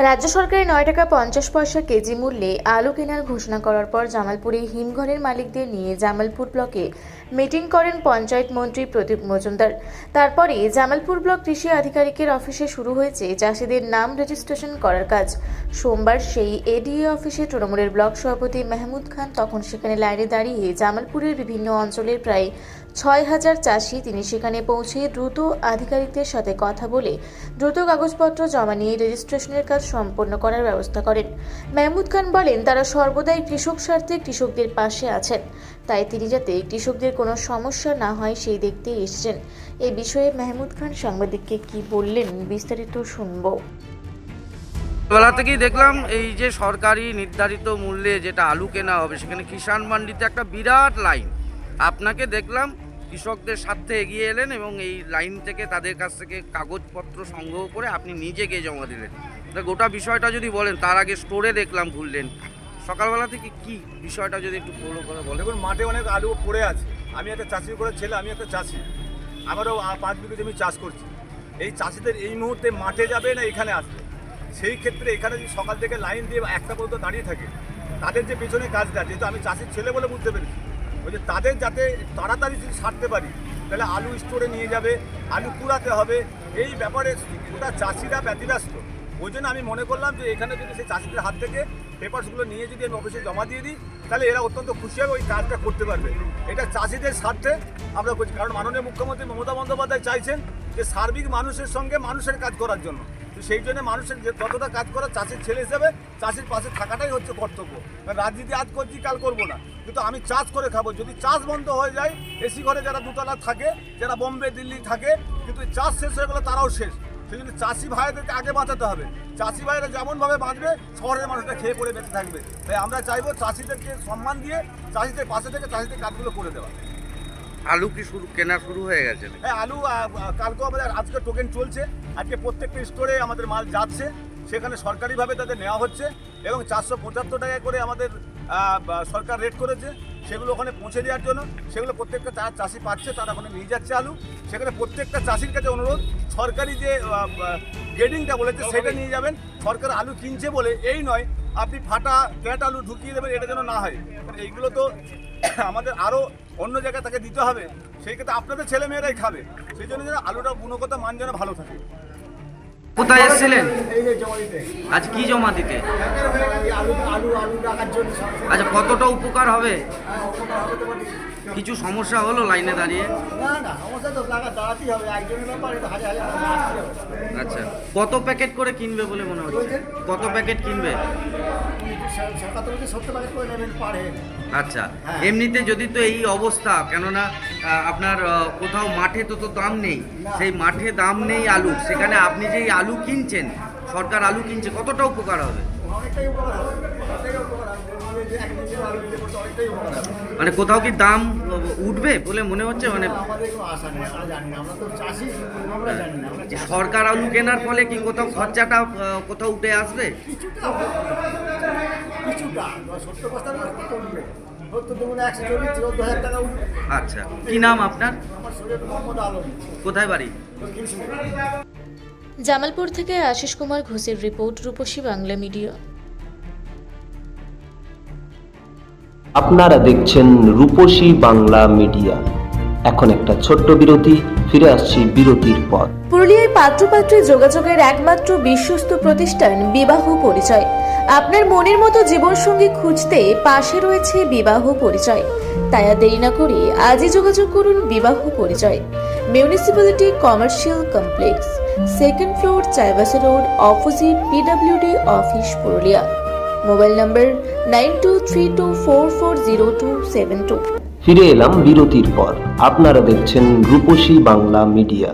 রাজ্য সরকারের 9 টাকা 50 পয়সা কেজি মূল্যে আলু কেনার ঘোষণা করার পর জামালপুরে হিমঘরের মালিকদের নিয়ে জামালপুর ব্লকে মিটিং করেন পঞ্চায়েত মন্ত্রী প্রদীপ মজুমদার। তারপরে জামালপুর ব্লক কৃষি আধিকারিকের অফিসে শুরু হয়েছে চাষিদের নাম রেজিস্ট্রেশন করার কাজ। সোমবার সেই এডিএ অফিসে তৃণমূলের ব্লক সভাপতি মেহমুদ খান তখন সেখানে লাইনে দাঁড়িয়ে জামালপুরের বিভিন্ন অঞ্চলের প্রায় 6000 চাষি তিনি সেখানে পৌঁছে দ্রুত আধিকারিকদের সাথে কথা বলে দ্রুত কাগজপত্র জমা নিয়ে রেজিস্ট্রেশনের কাজ সম্পন্ন করার ব্যবস্থা করেন। মেহমুদ খান বলেন তারা সর্বদাই কৃষক স্বার্থে কৃষকদের পাশে আছেন, তাই তিনি যাতে কৃষকদের কোনো সমস্যা না হয় সেই দেখতে এসেছেন। এই বিষয়ে মেহমুদ খান সাংবাদিককে কি বললেন বিস্তারিত শুনবো। বেলা থেকেই দেখলাম এই যে সরকারি নির্ধারিত মূল্যে যেটা আলু কেনা হবে সেখানে কিষাণ মান্ডিতে একটা বিরাট লাইন। আপনাকে দেখলাম কৃষকদের স্বার্থে এগিয়ে এলেন এবং এই লাইন থেকে তাদের কাছ থেকে কাগজপত্র সংগ্রহ করে আপনি নিজে গিয়ে জমা দিলেন। গোটা বিষয়টা যদি বলেন, তার আগে স্টোরে দেখলাম ঘুরলেন, সকালবেলা থেকে কি বিষয়টা যদি একটু ফলো করে বলেন। দেখুন, মাঠে অনেক আলু পড়ে আছে। আমি একটা চাষি করে ছেলে, আমি একটা চাষি, আমারও 5 বিঘে জমি চাষ করছি। এই চাষিদের এই মুহূর্তে মাঠে যাবে না এখানে আসবে, সেই ক্ষেত্রে এখানে যদি সকাল থেকে লাইন দিয়ে একটা পর্যন্ত দাঁড়িয়ে থাকে, তাদের যে পেছনে কাজটা, যেহেতু আমি চাষির ছেলে বলে বুঝতে পেরেছি, ওই যে তাদের যাতে তাড়াতাড়ি যদি সারতে পারি, তাহলে আলু স্টোরে নিয়ে যাবে, আলু কুড়াতে হবে, এই ব্যাপারে গোটা চাষিরা ব্যতিব্যস্ত। ওই জন্য আমি মনে করলাম যে এখানে যদি সেই চাষিদের হাত থেকে পেপারসগুলো নিয়ে যদি আমি অফিসে জমা দিয়ে দিই, তাহলে এরা অত্যন্ত খুশি হবে, ওই কাজটা করতে পারবে। এটা চাষিদের স্বার্থে আমরা করছি, কারণ মাননীয় মুখ্যমন্ত্রী মমতা বন্দ্যোপাধ্যায় চাইছেন যে সার্বিক মানুষের সঙ্গে মানুষের কাজ করার জন্য। তো সেই জন্য মানুষের যতটা কাজ করা, চাষির ছেলে হিসেবে চাষির পাশে থাকাটাই হচ্ছে কর্তব্য। রাজনীতি আজ করছি, কাল করবো না, কিন্তু আমি চাষ করে খাবো। যদি চাষ বন্ধ হয়ে যায়, এসি ঘরে যারা দুতলা থাকে, যারা বোম্বে দিল্লি থাকে, কিন্তু চাষ শেষ হয়ে গেলে তারাও শেষ। সেই জন্য চাষি ভাইদেরকে আগে বাঁচাতে হবে। চাষি ভাইরা যেমনভাবে বাঁচবে, শহরের মানুষরা খেয়ে পড়ে বেঁচে থাকবে। তাই আমরা চাইবো চাষিদেরকে সম্মান দিয়ে চাষিদের পাশে থেকে চাষিদের কাজগুলো করে দেওয়া। আলু কি কেনা শুরু হয়ে গেছে? হ্যাঁ, আলু কালকেও আমাদের আজকে টোকেন চলছে। আজকে প্রত্যেকটা স্টোরে আমাদের মাল যাচ্ছে, সেখানে সরকারিভাবে তাদের নেওয়া হচ্ছে এবং 475 টাকা করে আমাদের সরকার রেট করেছে, সেগুলো ওখানে পৌঁছে দেওয়ার জন্য। সেগুলো প্রত্যেকটা চাষি পাচ্ছে, তারা ওখানে নিয়ে যাচ্ছে আলু। সেখানে প্রত্যেকটা চাষির কাছে অনুরোধ, সরকারি যে গ্রেডিংটা বলেছে সেটা নিয়ে যাবেন। সরকার আলু কিনছে বলে এই নয় আপনি ফাটা ক্যাট আলু ঢুকিয়ে দেবেন, এটা যেন না হয়। এইগুলো তো আমাদের আরও অন্য জায়গায় তাকে দিতে হবে, সেই ক্ষেত্রে আপনাদের ছেলে মেয়েরাই খাবে। সেই জন্য যেন আলুটা গুণগত মান যেন ভালো থাকে। কোথায় এসেছিলেন? এই যে জমা দিতে। আজ কি জমা দিতে? আলু রাখার জন্য। আচ্ছা, কতটা উপকার হবে? কিছু সমস্যা হলো লাইনে দাঁড়িয়ে? না, সমস্যা তো দাঁড়াতেই হবে, একজনের ব্যাপার, এটা হাজার হাজার। আচ্ছা, কত প্যাকেট করে কিনবে বলে মনে হচ্ছে? কত প্যাকেট কিনবে? 70 প্যাকেট করে নেবেন পার হেড। আচ্ছা, এমনিতে যদি তো এই অবস্থা, কেননা আপনার কোথাও মাঠে তো দাম নেই, সেই মাঠে দাম নেই আলু, সেখানে আপনি যে আলু কিনছেন, সরকার আলু কিনছে, কতটা উপকার হবে? অনেকটাই উপকার হবে, মানে কোথাও কি দাম উঠবে বলে মনে হচ্ছে? মানে আমাদের কোনো আশা নেই, আমরা জানি না, আমরা তো চাষি, আমরা জানি না। সরকার আলু কেনার ফলে কি কোথাও খরচাটা কোথাও উঠে আসবে? কিছুটা 70 বস্তা কত উঠবে? 70 দুগুণে 140, 14,000 টাকা উঠবে। আচ্ছা, কি নাম আপনার? আমার শরীর মোহাম্মদ আলম। কোথায় বাড়ি? জামালপুর থেকে আশিস কুমার ঘোষের রিপোর্ট, রূপসী বাংলা মিডিয়া। আপনারা দেখছেন রূপসী বাংলা মিডিয়া। এখন একটা ছোট্ট বিরতি, ফিরে আসছি বিরতির পর। পুরুলিয়ায় পাত্রপাত্রী যোগাযোগের একমাত্র বিশ্বস্ত প্রতিষ্ঠান বিবাহ পরিচয়। আপনার মনের মতো জীবনসঙ্গী খুঁজতে পাশে রয়েছে বিবাহ পরিচয়। তাই আর দেরি না করে আজই যোগাযোগ করুন বিবাহ পরিচয়। Municipality commercial complex, 2nd floor, Chaibasa road, opposite PWD office, Purulia. Mobile নম্বর 9232440272। ফিরে এলাম বিরতির পর। আপনারা দেখছেন রূপসী বাংলা মিডিয়া।